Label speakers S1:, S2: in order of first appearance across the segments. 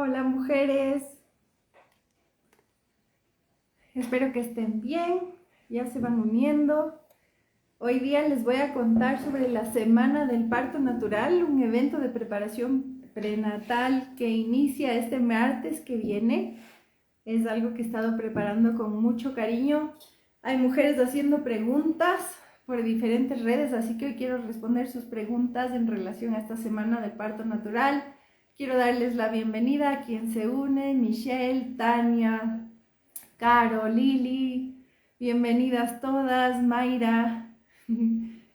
S1: Hola mujeres, espero que estén bien, ya se van uniendo. Hoy día les voy a contar sobre la Semana del Parto Natural, un evento de preparación prenatal que inicia este martes que viene. Es algo que he estado preparando con mucho cariño. Hay mujeres haciendo preguntas por diferentes redes, así que hoy quiero responder sus preguntas en relación a esta Semana del Parto Natural. Quiero darles la bienvenida a quien se une: Michelle, Tania, Caro, Lili. Bienvenidas todas, Mayra.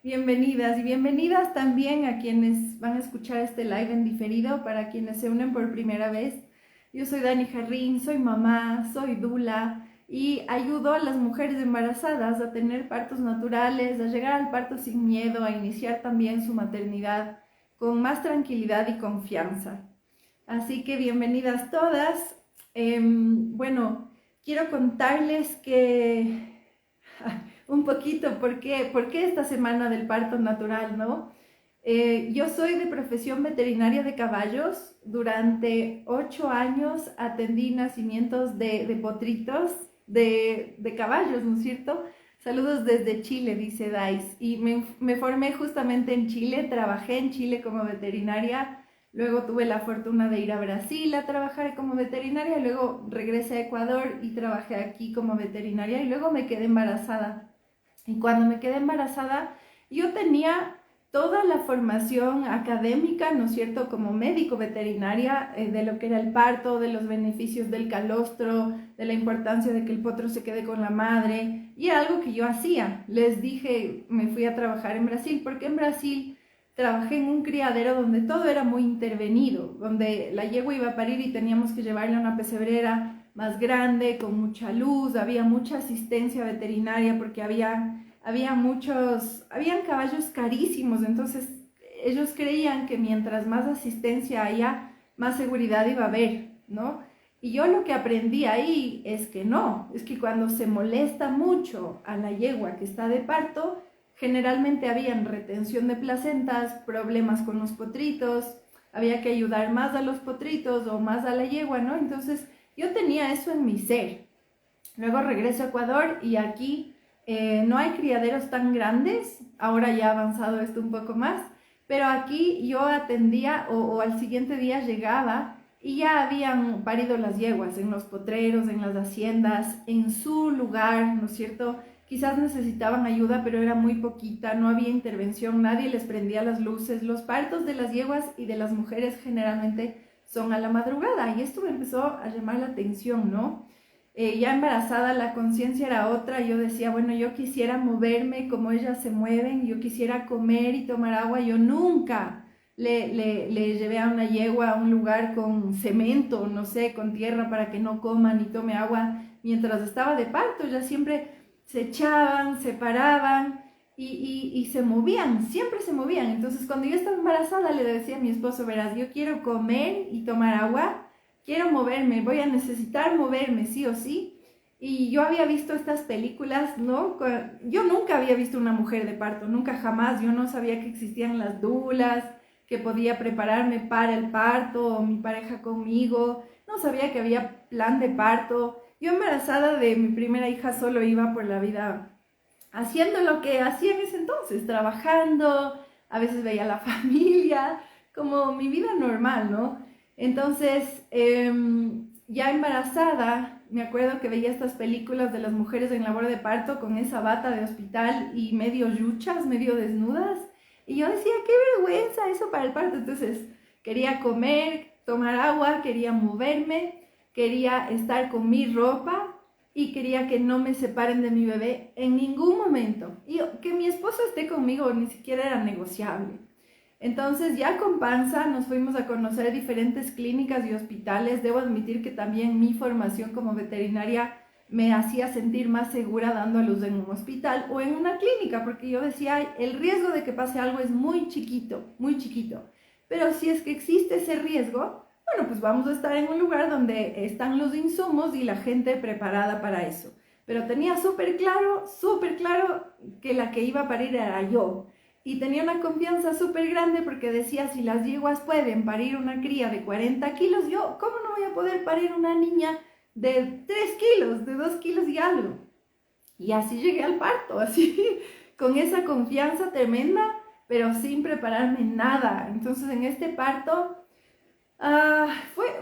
S1: Bienvenidas y bienvenidas también a quienes van a escuchar este live en diferido, para quienes se unen por primera vez. Yo soy Dani Jarrín, soy mamá, soy dula y ayudo a las mujeres embarazadas a tener partos naturales, a llegar al parto sin miedo, a iniciar también su maternidad con más tranquilidad y confianza. Así que bienvenidas todas. Bueno, quiero contarles que un poquito por qué esta semana del parto natural, ¿no? Yo soy de profesión veterinaria de caballos. Durante 8 años atendí nacimientos de potritos, de caballos, ¿no es cierto? Saludos desde Chile, dice Dais. Y me formé justamente en Chile, trabajé en Chile como veterinaria. Luego tuve la fortuna de ir a Brasil a trabajar como veterinaria, luego regresé a Ecuador y trabajé aquí como veterinaria y luego me quedé embarazada. Y cuando me quedé embarazada, yo tenía toda la formación académica, ¿no es cierto?, como médico veterinaria, de lo que era el parto, de los beneficios del calostro, de la importancia de que el potro se quede con la madre, y era algo que yo hacía. Les dije, me fui a trabajar en Brasil, porque en Brasil trabajé en un criadero donde todo era muy intervenido, donde la yegua iba a parir y teníamos que llevarla a una pesebrera más grande, con mucha luz, había mucha asistencia veterinaria porque habían caballos carísimos. Entonces ellos creían que mientras más asistencia haya, más seguridad iba a haber, ¿no? Y yo lo que aprendí ahí es que no, es que cuando se molesta mucho a la yegua que está de parto, generalmente habían retención de placentas, problemas con los potritos, había que ayudar más a los potritos o más a la yegua, ¿no? Entonces yo tenía eso en mi ser. Luego regreso a Ecuador y aquí no hay criaderos tan grandes, ahora ya ha avanzado esto un poco más, pero aquí yo atendía o al siguiente día llegaba y ya habían parido las yeguas en los potreros, en las haciendas, en su lugar, ¿no es cierto? Quizás necesitaban ayuda, pero era muy poquita, no había intervención, nadie les prendía las luces. Los partos de las yeguas y de las mujeres generalmente son a la madrugada y esto me empezó a llamar la atención, ¿no? Ya embarazada la conciencia era otra. Yo decía, bueno, yo quisiera moverme como ellas se mueven, yo quisiera comer y tomar agua. Yo nunca le llevé a una yegua a un lugar con cemento, no sé, con tierra para que no coma ni tome agua mientras estaba de parto. Ya siempre se echaban, se paraban y se movían, siempre se movían. Entonces cuando yo estaba embarazada le decía a mi esposo, verás, yo quiero comer y tomar agua, quiero moverme, voy a necesitar moverme sí o sí. Y yo había visto estas películas, ¿no? Yo nunca había visto una mujer de parto, nunca jamás. Yo no sabía que existían las dulas, que podía prepararme para el parto, o mi pareja conmigo. No sabía que había plan de parto. Yo embarazada de mi primera hija solo iba por la vida haciendo lo que hacía en ese entonces, trabajando, a veces veía a la familia, como mi vida normal, ¿no? Entonces, ya embarazada, me acuerdo que veía estas películas de las mujeres en labor de parto con esa bata de hospital y medio yuchas, medio desnudas. Y yo decía, qué vergüenza eso para el parto. Entonces, quería comer, tomar agua, quería moverme, quería estar con mi ropa y quería que no me separen de mi bebé en ningún momento. Y que mi esposo esté conmigo ni siquiera era negociable. Entonces ya con panza nos fuimos a conocer diferentes clínicas y hospitales. Debo admitir que también mi formación como veterinaria me hacía sentir más segura dando a luz en un hospital o en una clínica, porque yo decía, el riesgo de que pase algo es muy chiquito, muy chiquito. Pero si es que existe ese riesgo, bueno, pues vamos a estar en un lugar donde están los insumos y la gente preparada para eso. Pero tenía súper claro que la que iba a parir era yo. y tenía una confianza súper grande porque decía, si las yeguas pueden parir una cría de 40 kilos, yo, ¿cómo no voy a poder parir una niña de 3 kilos, de 2 kilos y algo? Y así llegué al parto, así, con esa confianza tremenda, pero sin prepararme nada. Entonces en este parto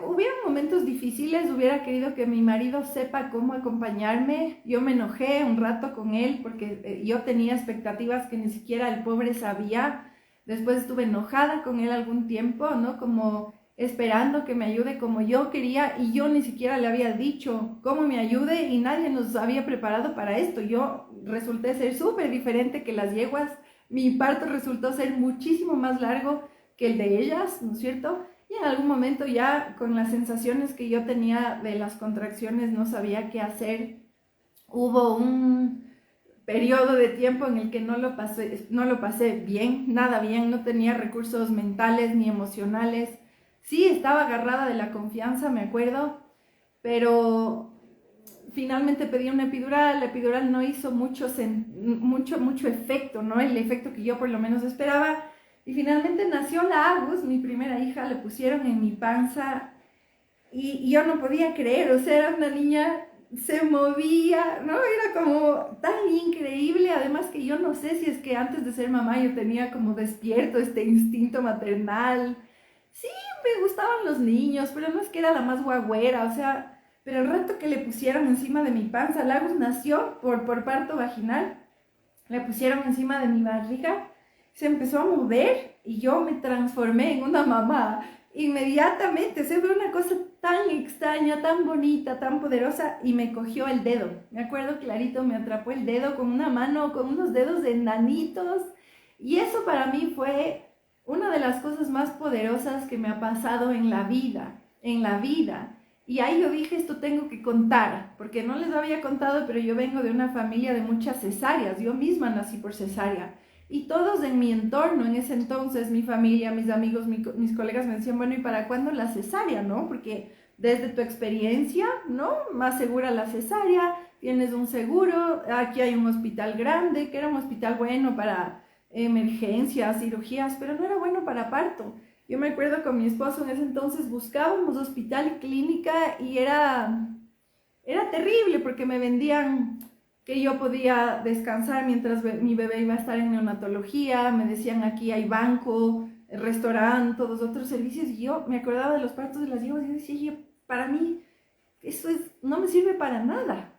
S1: hubieron momentos difíciles, hubiera querido que mi marido sepa cómo acompañarme. Yo me enojé un rato con él porque yo tenía expectativas que ni siquiera el pobre sabía. Después estuve enojada con él algún tiempo, ¿no? Como esperando que me ayude como yo quería y yo ni siquiera le había dicho cómo me ayude y nadie nos había preparado para esto. Yo resulté ser súper diferente que las yeguas. Mi parto resultó ser muchísimo más largo que el de ellas, ¿no es cierto? Y en algún momento ya con las sensaciones que yo tenía de las contracciones no sabía qué hacer. Hubo un periodo de tiempo en el que no lo pasé bien, nada bien, no tenía recursos mentales ni emocionales. Sí, estaba agarrada de la confianza, me acuerdo, pero finalmente pedí una epidural. La epidural no hizo mucho efecto, ¿no? El efecto que yo por lo menos esperaba. Y finalmente nació la Agus, mi primera hija, le pusieron en mi panza y yo no podía creer, o sea, era una niña, se movía, ¿no? Era como tan increíble, además que yo no sé si es que antes de ser mamá yo tenía como despierto este instinto maternal. Sí, me gustaban los niños, pero no es que era la más guagüera, o sea, pero el rato que le pusieron encima de mi panza, la Agus nació por parto vaginal, le pusieron encima de mi barriga, se empezó a mover y yo me transformé en una mamá inmediatamente. O sea, fue una cosa tan extraña, tan bonita, tan poderosa y me cogió el dedo. Me acuerdo clarito, me atrapó el dedo con una mano, con unos dedos enanitos y eso para mí fue una de las cosas más poderosas que me ha pasado en la vida, en la vida. Y ahí yo dije, esto tengo que contar, porque no les había contado, pero yo vengo de una familia de muchas cesáreas, yo misma nací por cesárea. Y todos en mi entorno, en ese entonces, mi familia, mis amigos, mis colegas me decían, bueno, ¿y para cuándo la cesárea, no? Porque desde tu experiencia, ¿no? Más segura la cesárea, tienes un seguro, aquí hay un hospital grande, que era un hospital bueno para emergencias, cirugías, pero no era bueno para parto. Yo me acuerdo con mi esposo en ese entonces buscábamos hospital y clínica y era terrible porque me vendían que yo podía descansar mientras mi bebé iba a estar en neonatología, me decían aquí hay banco, restaurante, todos otros servicios y yo me acordaba de los partos de las yeguas y yo decía, para mí eso no me sirve para nada,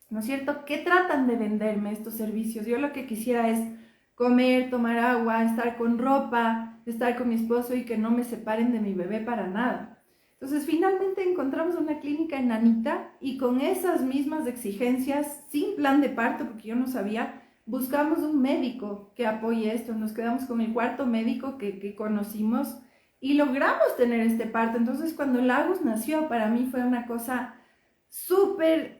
S1: ¿no es cierto? ¿Qué tratan de venderme estos servicios? Yo lo que quisiera es comer, tomar agua, estar con ropa, estar con mi esposo y que no me separen de mi bebé para nada. Entonces finalmente encontramos una clínica en Nanita y con esas mismas exigencias, sin plan de parto, porque yo no sabía, buscamos un médico que apoye esto. Nos quedamos con el cuarto médico que conocimos y logramos tener este parto. Entonces cuando Lagos nació, para mí fue una cosa súper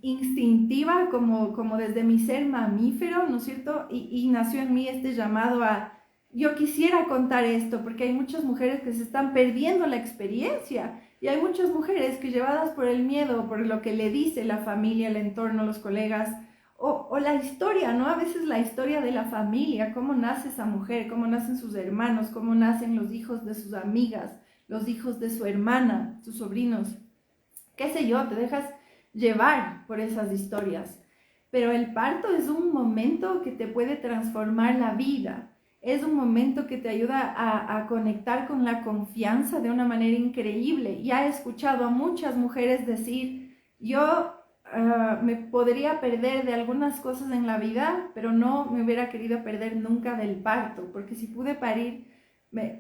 S1: instintiva, como desde mi ser mamífero, ¿no es cierto? Y nació en mí este llamado a, yo quisiera contar esto, porque hay muchas mujeres que se están perdiendo la experiencia, y hay muchas mujeres que llevadas por el miedo, por lo que le dice la familia, el entorno, los colegas, o la historia, ¿no? A veces la historia de la familia, cómo nace esa mujer, cómo nacen sus hermanos, cómo nacen los hijos de sus amigas, los hijos de su hermana, sus sobrinos, qué sé yo, te dejas llevar por esas historias. Pero el parto es un momento que te puede transformar la vida. Es un momento que te ayuda a conectar con la confianza de una manera increíble. Ya he escuchado a muchas mujeres decir, yo me podría perder de algunas cosas en la vida, pero no me hubiera querido perder nunca del parto, porque si pude parir,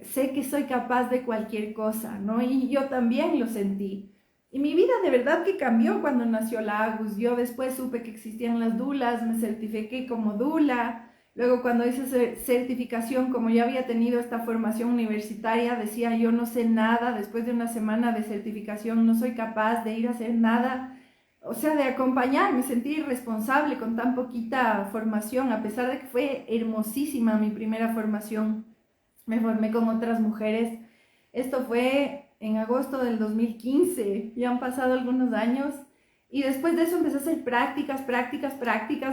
S1: sé que soy capaz de cualquier cosa, ¿no? Y yo también lo sentí. Y mi vida de verdad que cambió cuando nació la Agus. Yo después supe que existían las dulas, me certifiqué como dula. Luego cuando hice certificación, como ya había tenido esta formación universitaria, decía yo no sé nada, después de una semana de certificación no soy capaz de ir a hacer nada. O sea, de acompañar, me sentí irresponsable con tan poquita formación, a pesar de que fue hermosísima mi primera formación. Me formé con otras mujeres. Esto fue en agosto del 2015, ya han pasado algunos años Y después de eso empecé a hacer prácticas.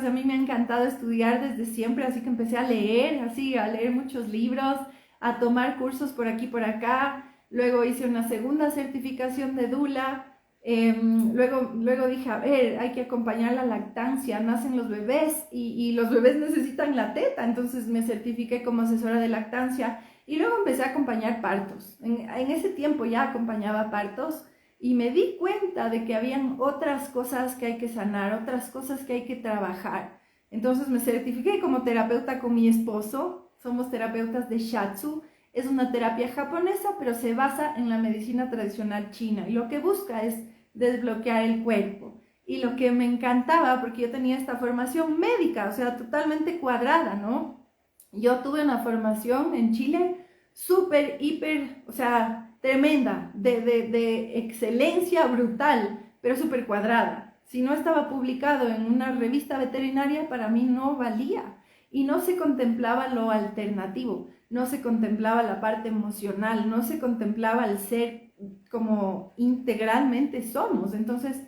S1: A mí me ha encantado estudiar desde siempre, así que empecé a leer, a leer muchos libros, a tomar cursos por aquí, por acá. Luego hice una segunda certificación de Dula. Luego dije, a ver, hay que acompañar la lactancia, nacen los bebés y los bebés necesitan la teta, entonces me certifiqué como asesora de lactancia y luego empecé a acompañar partos. En ese tiempo ya acompañaba partos y me di cuenta de que habían otras cosas que hay que sanar, otras cosas que hay que trabajar. Entonces me certifiqué como terapeuta con mi esposo, somos terapeutas de Shiatsu. Es una terapia japonesa, pero se basa en la medicina tradicional china y lo que busca es desbloquear el cuerpo. Y lo que me encantaba, porque yo tenía esta formación médica, o sea, totalmente cuadrada, ¿no? Yo tuve una formación en Chile súper, hiper, o sea, tremenda, de excelencia brutal, pero súper cuadrada. Si no estaba publicado en una revista veterinaria, para mí no valía. Y no se contemplaba lo alternativo, no se contemplaba la parte emocional, no se contemplaba el ser como integralmente somos. Entonces,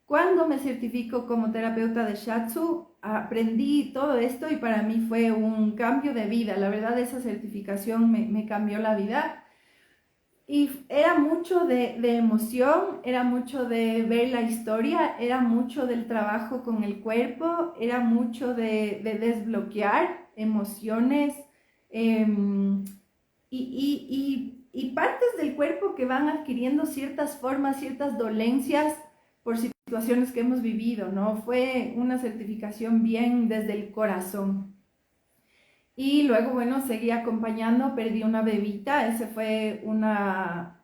S1: cuando me certifico como terapeuta de Shiatsu, aprendí todo esto y para mí fue un cambio de vida. La verdad, esa certificación me cambió la vida. Y era mucho de emoción, era mucho de ver la historia, era mucho del trabajo con el cuerpo, era mucho de desbloquear emociones eh, y partes del cuerpo que van adquiriendo ciertas formas, ciertas dolencias por situaciones que hemos vivido, ¿no? Fue una certificación bien desde el corazón. Y luego, bueno, seguí acompañando, perdí una bebita, ese fue una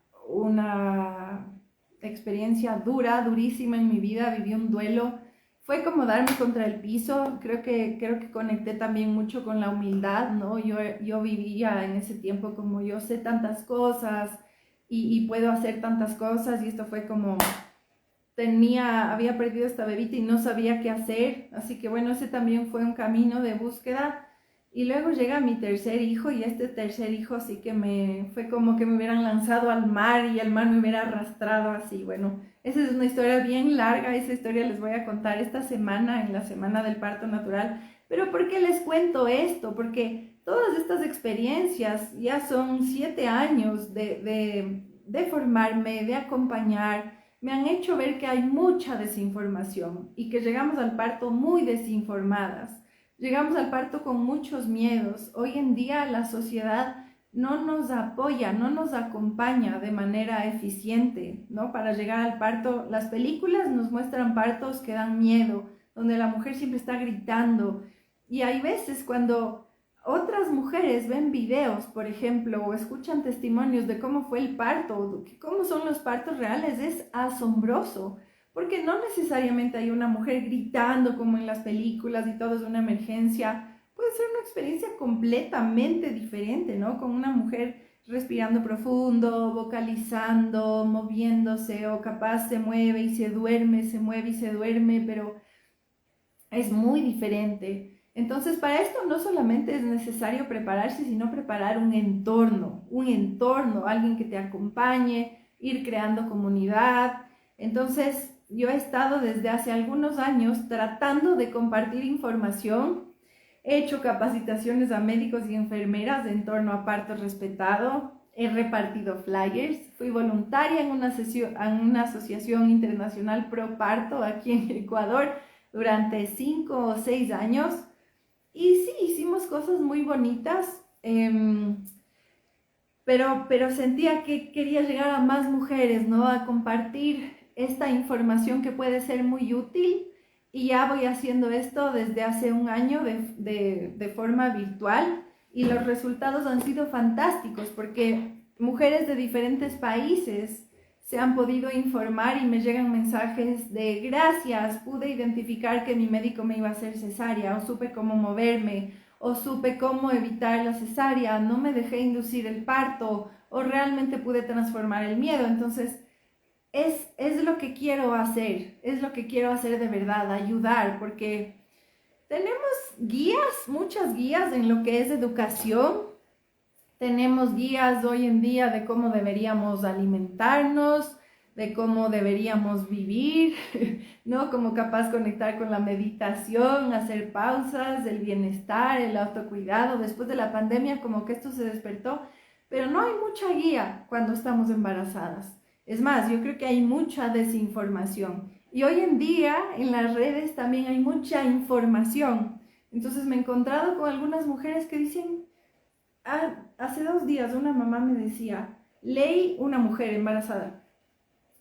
S1: experiencia dura, durísima en mi vida, viví un duelo, fue como darme contra el piso, creo que conecté también mucho con la humildad, ¿no? Yo vivía en ese tiempo como yo sé tantas cosas y puedo hacer tantas cosas y esto fue como había perdido esta bebita y no sabía qué hacer, así que bueno, ese también fue un camino de búsqueda. Y luego llega mi tercer hijo y este tercer hijo sí que fue como que me hubieran lanzado al mar y el mar me hubiera arrastrado así. Bueno, esa es una historia bien larga, esa historia les voy a contar esta semana, en la semana del parto natural. Pero ¿por qué les cuento esto? Porque todas estas experiencias ya son 7 años de formarme, de acompañar, me han hecho ver que hay mucha desinformación y que llegamos al parto muy desinformadas. Llegamos al parto con muchos miedos. Hoy en día la sociedad no nos apoya, no nos acompaña de manera eficiente, ¿no? Para llegar al parto, las películas nos muestran partos que dan miedo, donde la mujer siempre está gritando. Y hay veces cuando otras mujeres ven videos, por ejemplo, o escuchan testimonios de cómo fue el parto, cómo son los partos reales, es asombroso. Porque no necesariamente hay una mujer gritando como en las películas y todo es una emergencia. Puede ser una experiencia completamente diferente, ¿no? Con una mujer respirando profundo, vocalizando, moviéndose o capaz se mueve y se duerme, se mueve y se duerme, pero es muy diferente. Entonces, para esto no solamente es necesario prepararse, sino preparar un entorno, alguien que te acompañe, ir creando comunidad. Entonces, yo he estado desde hace algunos años tratando de compartir información. He hecho capacitaciones a médicos y enfermeras en torno a parto respetado. He repartido flyers. Fui voluntaria en una asociación internacional pro parto aquí en Ecuador durante 5 o 6 años. Y sí, hicimos cosas muy bonitas. Pero sentía que quería llegar a más mujeres, ¿no? A compartir esta información que puede ser muy útil y ya voy haciendo esto desde hace un año de forma virtual y los resultados han sido fantásticos porque mujeres de diferentes países se han podido informar y me llegan mensajes de gracias, pude identificar que mi médico me iba a hacer cesárea o supe cómo moverme o supe cómo evitar la cesárea, no me dejé inducir el parto o realmente pude transformar el miedo. Entonces, es lo que quiero hacer, es lo que quiero hacer de verdad, ayudar, porque tenemos guías, muchas guías en lo que es educación, tenemos guías hoy en día de cómo deberíamos alimentarnos, de cómo deberíamos vivir, ¿no? Como capaz conectar con la meditación, hacer pausas, el bienestar, el autocuidado. Después de la pandemia como que esto se despertó, pero no hay mucha guía cuando estamos embarazadas. Es más, yo creo que hay mucha desinformación. Y hoy en día en las redes también hay mucha información. Entonces me he encontrado con algunas mujeres que dicen, hace 2 días una mamá me decía, leí una mujer embarazada,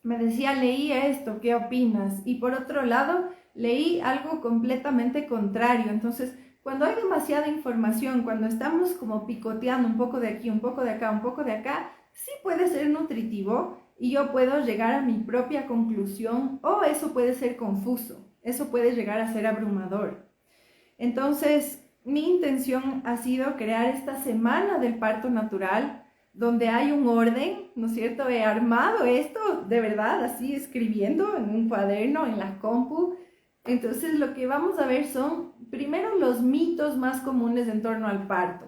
S1: me decía, leí esto, ¿qué opinas? Y por otro lado, leí algo completamente contrario. Entonces, cuando hay demasiada información, cuando estamos como picoteando un poco de aquí, un poco de acá, un poco de acá, sí puede ser nutritivo y yo puedo llegar a mi propia conclusión, o eso puede ser confuso, eso puede llegar a ser abrumador. Entonces, mi intención ha sido crear esta semana del parto natural, donde hay un orden, ¿no es cierto? He armado esto de verdad, así escribiendo en un cuaderno, en la compu. Entonces, lo que vamos a ver son, primero, los mitos más comunes en torno al parto.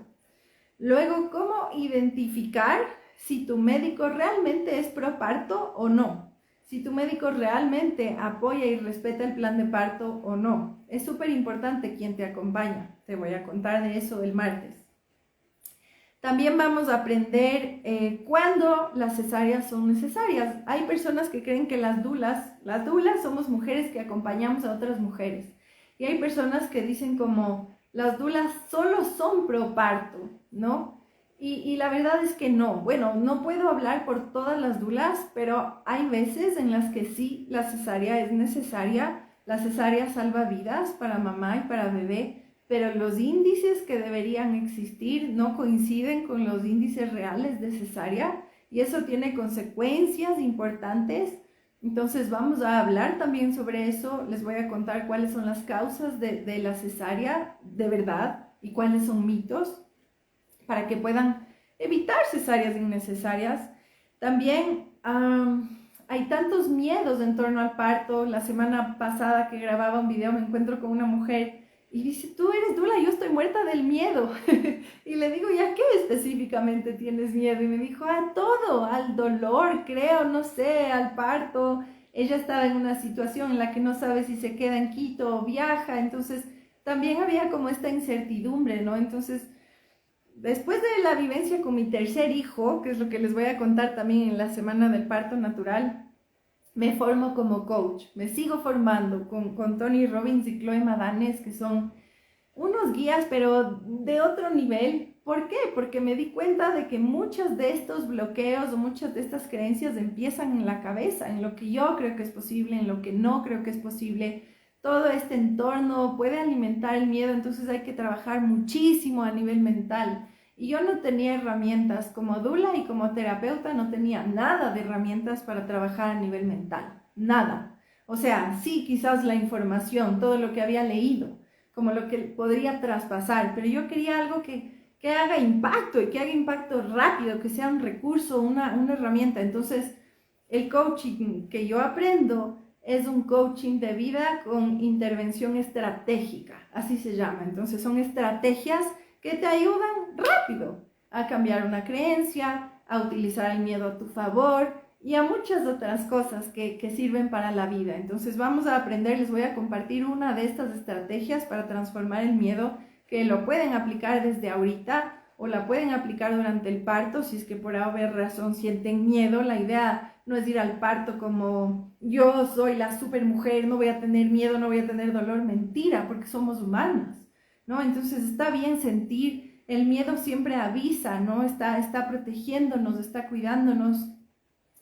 S1: Luego, cómo identificar si tu médico realmente es pro parto o no. Si tu médico realmente apoya y respeta el plan de parto o no. Es súper importante quién te acompaña. Te voy a contar de eso el martes. También vamos a aprender cuándo las cesáreas son necesarias. Hay personas que creen que las dulas somos mujeres que acompañamos a otras mujeres. Y hay personas que dicen como las dulas solo son pro parto, ¿no? Y la verdad es que no. Bueno, no puedo hablar por todas las dulas, pero hay veces en las que sí la cesárea es necesaria. La cesárea salva vidas para mamá y para bebé, pero los índices que deberían existir no coinciden con los índices reales de cesárea y eso tiene consecuencias importantes. Entonces vamos a hablar también sobre eso. Les voy a contar cuáles son las causas de la cesárea de verdad y cuáles son mitos, para que puedan evitar cesáreas innecesarias. También hay tantos miedos en torno al parto. La semana pasada que grababa un video me encuentro con una mujer y dice, tú eres dula, yo estoy muerta del miedo. Y le digo, ¿ya qué específicamente tienes miedo? Y me dijo, a todo, al dolor, creo, no sé, al parto. Ella estaba en una situación en la que no sabe si se queda en Quito o viaja, entonces también había como esta incertidumbre, ¿no? Entonces, después de la vivencia con mi tercer hijo, que es lo que les voy a contar también en la semana del parto natural, me formo como coach, me sigo formando con Tony Robbins y Chloe Madanes, que son unos guías, pero de otro nivel. ¿Por qué? Porque me di cuenta de que muchos de estos bloqueos o muchas de estas creencias empiezan en la cabeza, en lo que yo creo que es posible, en lo que no creo que es posible. Todo este entorno puede alimentar el miedo, entonces hay que trabajar muchísimo a nivel mental. Y yo no tenía herramientas como dula y como terapeuta, no tenía nada de herramientas para trabajar a nivel mental, nada. O sea, sí, quizás la información, todo lo que había leído, como lo que podría traspasar, pero yo quería algo que haga impacto y que haga impacto rápido, que sea un recurso, una herramienta. Entonces, el coaching que yo aprendo es un coaching de vida con intervención estratégica, así se llama. Entonces, son estrategias que te ayudan rápido a cambiar una creencia, a utilizar el miedo a tu favor y a muchas otras cosas que sirven para la vida. Entonces vamos a aprender, les voy a compartir una de estas estrategias para transformar el miedo, que lo pueden aplicar desde ahorita o la pueden aplicar durante el parto, si es que por haber razón sienten miedo. La idea no es ir al parto como yo soy la super mujer, no voy a tener miedo, no voy a tener dolor. Mentira, porque somos humanas, ¿no? Entonces está bien sentir, el miedo siempre avisa, ¿no? Está protegiéndonos, está cuidándonos.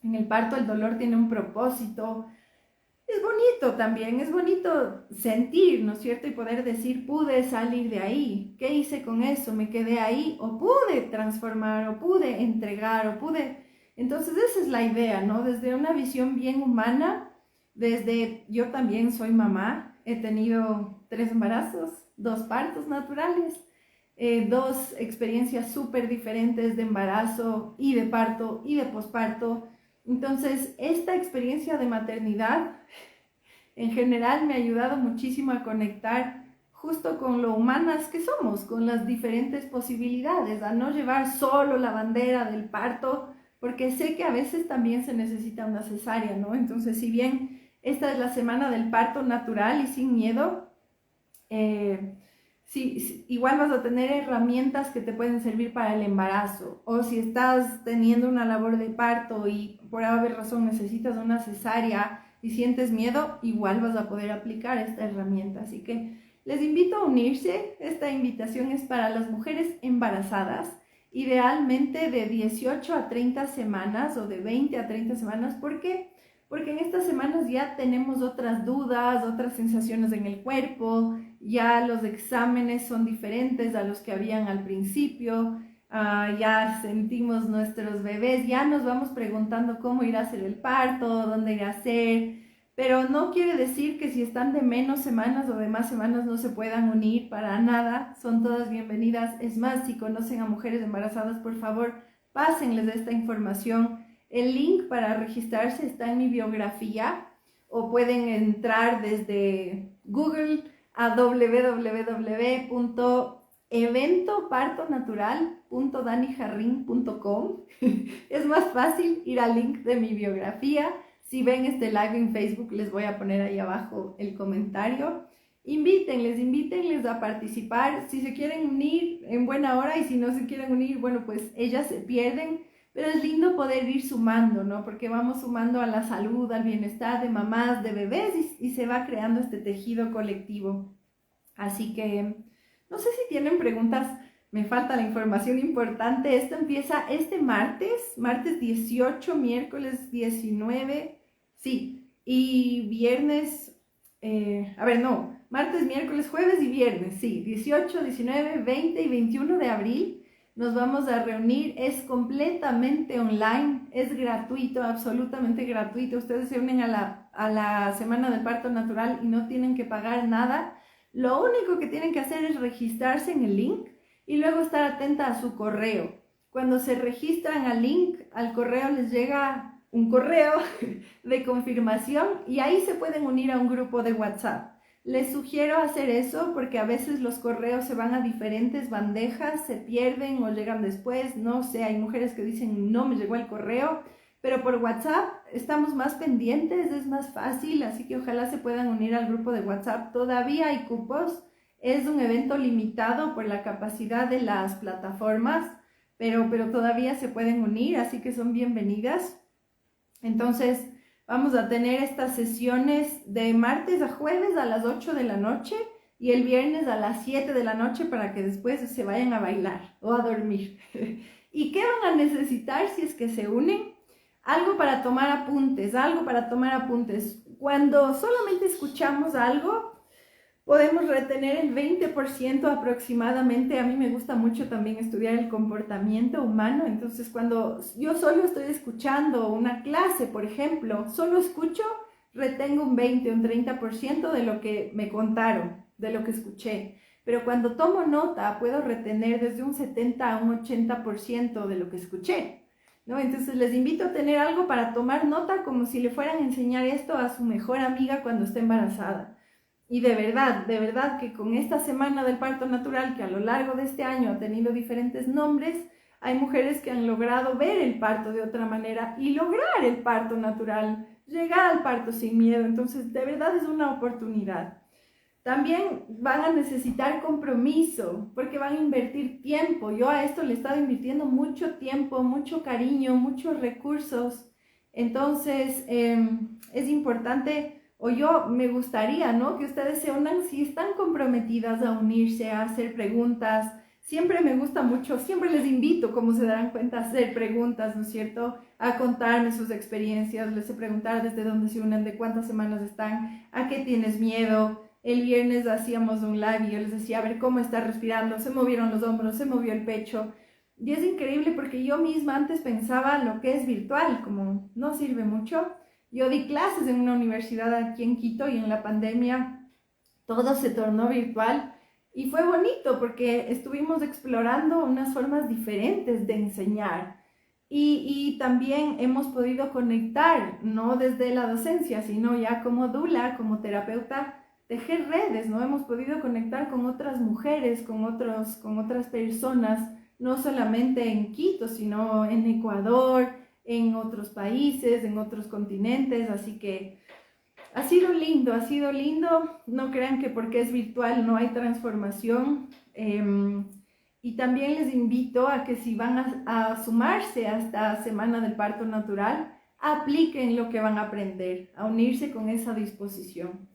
S1: En el parto el dolor tiene un propósito. Es bonito también, es bonito sentir, ¿no es cierto? Y poder decir, pude salir de ahí. ¿Qué hice con eso? ¿Me quedé ahí? ¿O pude transformar? ¿O pude entregar? ¿O pude...? Entonces esa es la idea, ¿no? Desde una visión bien humana, desde yo también soy mamá, he tenido 3 embarazos, 2 partos naturales, 2 experiencias súper diferentes de embarazo y de parto y de posparto. Entonces, esta experiencia de maternidad en general me ha ayudado muchísimo a conectar justo con lo humanas que somos, con las diferentes posibilidades, a no llevar solo la bandera del parto porque sé que a veces también se necesita una cesárea, ¿no? Entonces, si bien esta es la semana del parto natural y sin miedo, sí, igual vas a tener herramientas que te pueden servir para el embarazo. O si estás teniendo una labor de parto y por haber razón necesitas una cesárea y sientes miedo, igual vas a poder aplicar esta herramienta. Así que les invito a unirse. Esta invitación es para las mujeres embarazadas, idealmente de 18 a 30 semanas o de 20 a 30 semanas. ¿Por qué? Porque en estas semanas ya tenemos otras dudas, otras sensaciones en el cuerpo, ya los exámenes son diferentes a los que habían al principio, ya sentimos nuestros bebés, ya nos vamos preguntando cómo irá a ser el parto, dónde irá a ser, pero no quiere decir que si están de menos semanas o de más semanas no se puedan unir para nada, son todas bienvenidas. Es más, si conocen a mujeres embarazadas, por favor, pásenles esta información. El link para registrarse está en mi biografía o pueden entrar desde Google a www.eventopartonatural.danijarrin.com. Es más fácil ir al link de mi biografía. Si ven este live en Facebook, les voy a poner ahí abajo el comentario. Invítenles a participar. Si se quieren unir, en buena hora, y si no se quieren unir, bueno, pues ellas se pierden. Pero es lindo poder ir sumando, ¿no? Porque vamos sumando a la salud, al bienestar de mamás, de bebés, y se va creando este tejido colectivo. Así que, no sé si tienen preguntas, me falta la información importante. Esto empieza este martes 18, miércoles 19, sí, y viernes, martes, miércoles, jueves y viernes, sí, 18, 19, 20 y 21 de abril. Nos vamos a reunir, es completamente online, es gratuito, absolutamente gratuito. Ustedes se unen a la Semana del Parto Natural y no tienen que pagar nada. Lo único que tienen que hacer es registrarse en el link y luego estar atenta a su correo. Cuando se registran al link, al correo les llega un correo de confirmación y ahí se pueden unir a un grupo de WhatsApp. Les sugiero hacer eso porque a veces los correos se van a diferentes bandejas, se pierden o llegan después, no sé, hay mujeres que dicen no me llegó el correo, pero por WhatsApp estamos más pendientes, es más fácil, así que ojalá se puedan unir al grupo de WhatsApp. Todavía hay cupos, es un evento limitado por la capacidad de las plataformas, pero todavía se pueden unir, así que son bienvenidas. Entonces, vamos a tener estas sesiones de martes a jueves a las 8 de la noche y el viernes a las 7 de la noche para que después se vayan a bailar o a dormir. ¿Y qué van a necesitar si es que se unen? Algo para tomar apuntes. Cuando solamente escuchamos algo, podemos retener el 20% aproximadamente. A mí me gusta mucho también estudiar el comportamiento humano, entonces cuando yo solo estoy escuchando una clase, por ejemplo, solo escucho, retengo un 20 o un 30% de lo que me contaron, de lo que escuché. Pero cuando tomo nota, puedo retener desde un 70 a un 80% de lo que escuché, ¿no? Entonces les invito a tener algo para tomar nota como si le fueran a enseñar esto a su mejor amiga cuando esté embarazada. Y de verdad que con esta semana del parto natural, que a lo largo de este año ha tenido diferentes nombres, hay mujeres que han logrado ver el parto de otra manera y lograr el parto natural, llegar al parto sin miedo. Entonces, de verdad es una oportunidad. También van a necesitar compromiso, porque van a invertir tiempo. Yo a esto le he estado invirtiendo mucho tiempo, mucho cariño, muchos recursos. Entonces, es importante, o yo me gustaría, ¿no?, que ustedes se unan si están comprometidas a unirse, a hacer preguntas. Siempre me gusta mucho, siempre les invito, como se darán cuenta, a hacer preguntas, ¿no es cierto?, a contarme sus experiencias. Les he preguntado desde dónde se unen, de cuántas semanas están, a qué tienes miedo. El viernes hacíamos un live y yo les decía, a ver cómo está respirando, se movieron los hombros, se movió el pecho. Y es increíble porque yo misma antes pensaba lo que es virtual, como no sirve mucho. Yo di clases en una universidad aquí en Quito y en la pandemia todo se tornó virtual y fue bonito porque estuvimos explorando unas formas diferentes de enseñar y también hemos podido conectar, no desde la docencia, sino ya como doula, como terapeuta, tejer redes, ¿no? Hemos podido conectar con otras mujeres, con otras personas, no solamente en Quito, sino en Ecuador, en otros países, en otros continentes, así que ha sido lindo, ha sido lindo. No crean que porque es virtual no hay transformación. Y también les invito a que si van a sumarse a esta Semana del Parto Natural, apliquen lo que van a aprender, a unirse con esa disposición.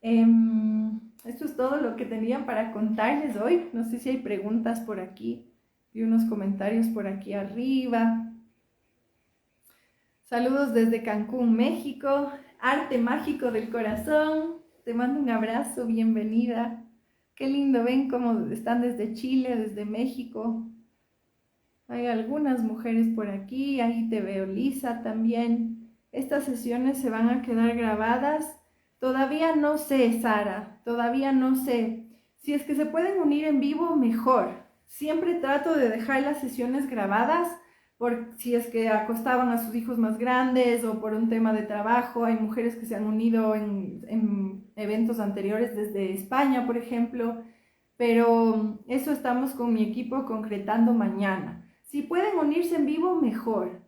S1: Esto es todo lo que tenía para contarles hoy. No sé si hay preguntas por aquí y unos comentarios por aquí arriba. Saludos desde Cancún, México. Arte mágico del corazón. Te mando un abrazo, bienvenida. Qué lindo, ven cómo están desde Chile, desde México. Hay algunas mujeres por aquí, ahí te veo, Lisa también. Estas sesiones se van a quedar grabadas. Todavía no sé, Sara, todavía no sé. Si es que se pueden unir en vivo, mejor. Siempre trato de dejar las sesiones grabadas por si es que acostaban a sus hijos más grandes o por un tema de trabajo. Hay mujeres que se han unido en eventos anteriores desde España, por ejemplo. Pero eso estamos con mi equipo concretando mañana. Si pueden unirse en vivo, mejor.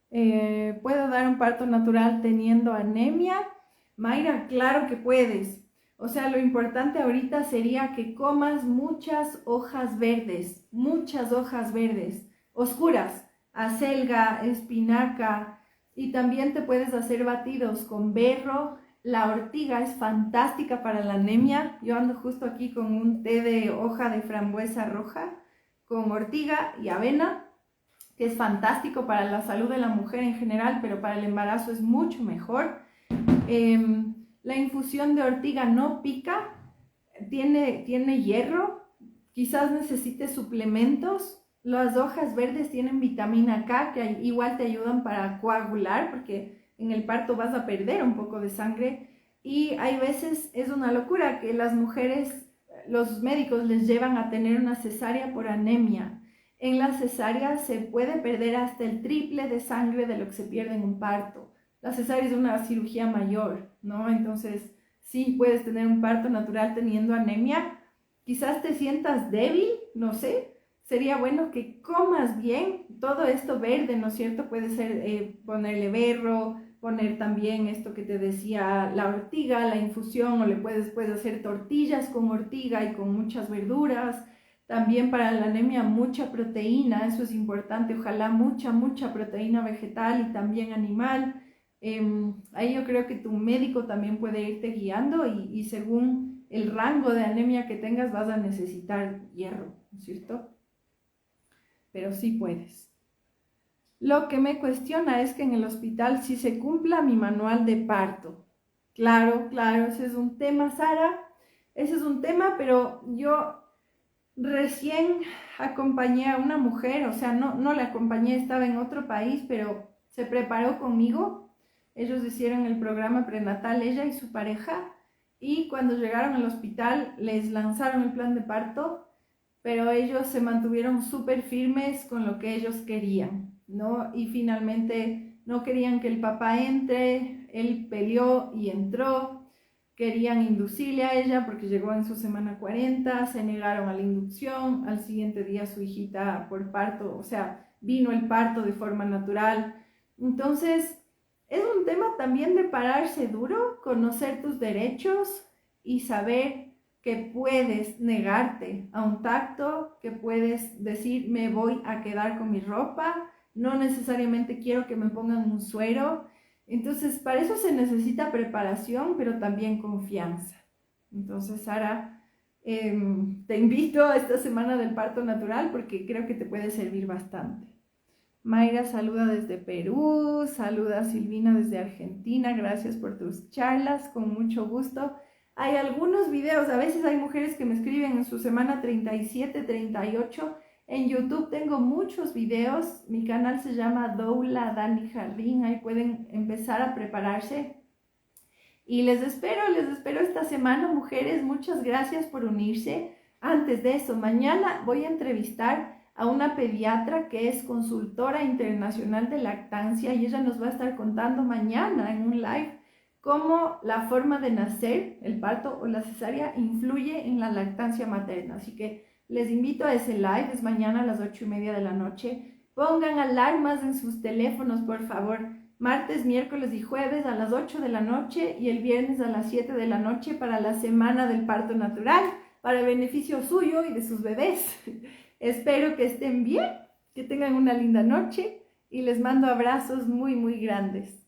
S1: ¿Puedo dar un parto natural teniendo anemia? Mayra, claro que puedes. O sea, lo importante ahorita sería que comas muchas hojas verdes, oscuras, acelga, espinaca, y también te puedes hacer batidos con berro. La ortiga es fantástica para la anemia. Yo ando justo aquí con un té de hoja de frambuesa roja con ortiga y avena, que es fantástico para la salud de la mujer en general, pero para el embarazo es mucho mejor. La infusión de ortiga no pica, tiene hierro, quizás necesites suplementos. Las hojas verdes tienen vitamina K, que igual te ayudan para coagular, porque en el parto vas a perder un poco de sangre. Y hay veces, es una locura, que las mujeres, los médicos les llevan a tener una cesárea por anemia. En la cesárea se puede perder hasta el triple de sangre de lo que se pierde en un parto. La cesárea es una cirugía mayor, ¿no? Entonces, sí puedes tener un parto natural teniendo anemia. Quizás te sientas débil, no sé. Sería bueno que comas bien. Todo esto verde, ¿no es cierto? Puede ser ponerle berro, poner también esto que te decía, la ortiga, la infusión, o le puedes hacer tortillas con ortiga y con muchas verduras. También para la anemia mucha proteína, eso es importante. Ojalá mucha proteína vegetal y también animal. Ahí yo creo que tu médico también puede irte guiando y según el rango de anemia que tengas vas a necesitar hierro, ¿no es cierto? Pero sí puedes. Lo que me cuestiona es que en el hospital sí se cumpla mi manual de parto. Claro, ese es un tema, Sara, ese es un tema, pero yo recién acompañé a una mujer, o sea, no la acompañé, estaba en otro país, pero se preparó conmigo. Ellos hicieron el programa prenatal, ella y su pareja, y cuando llegaron al hospital les lanzaron el plan de parto, pero ellos se mantuvieron súper firmes con lo que ellos querían, ¿no? Y finalmente no querían que el papá entre, él peleó y entró. Querían inducirle a ella porque llegó en su semana 40, se negaron a la inducción, al siguiente día su hijita por parto, o sea, vino el parto de forma natural. Entonces, es un tema también de pararse duro, conocer tus derechos y saber que puedes negarte a un tacto, que puedes decir me voy a quedar con mi ropa, no necesariamente quiero que me pongan un suero. Entonces, para eso se necesita preparación, pero también confianza. Entonces, Sara, te invito a esta semana del parto natural porque creo que te puede servir bastante. Mayra saluda desde Perú, saluda a Silvina desde Argentina, gracias por tus charlas, con mucho gusto. Hay algunos videos, a veces hay mujeres que me escriben en su semana 37, 38. En YouTube tengo muchos videos, mi canal se llama Doula Dani Jardín, ahí pueden empezar a prepararse. Y les espero esta semana, mujeres, muchas gracias por unirse. Antes de eso, mañana voy a entrevistar a una pediatra que es consultora internacional de lactancia y ella nos va a estar contando mañana en un live cómo la forma de nacer, el parto o la cesárea influye en la lactancia materna. Así que les invito a ese live, es mañana a las 8:30 de la noche. Pongan alarmas en sus teléfonos, por favor. Martes, miércoles y jueves a las 8 de la noche y el viernes a las 7 de la noche para la semana del parto natural, para el beneficio suyo y de sus bebés. Espero que estén bien, que tengan una linda noche y les mando abrazos muy, muy grandes.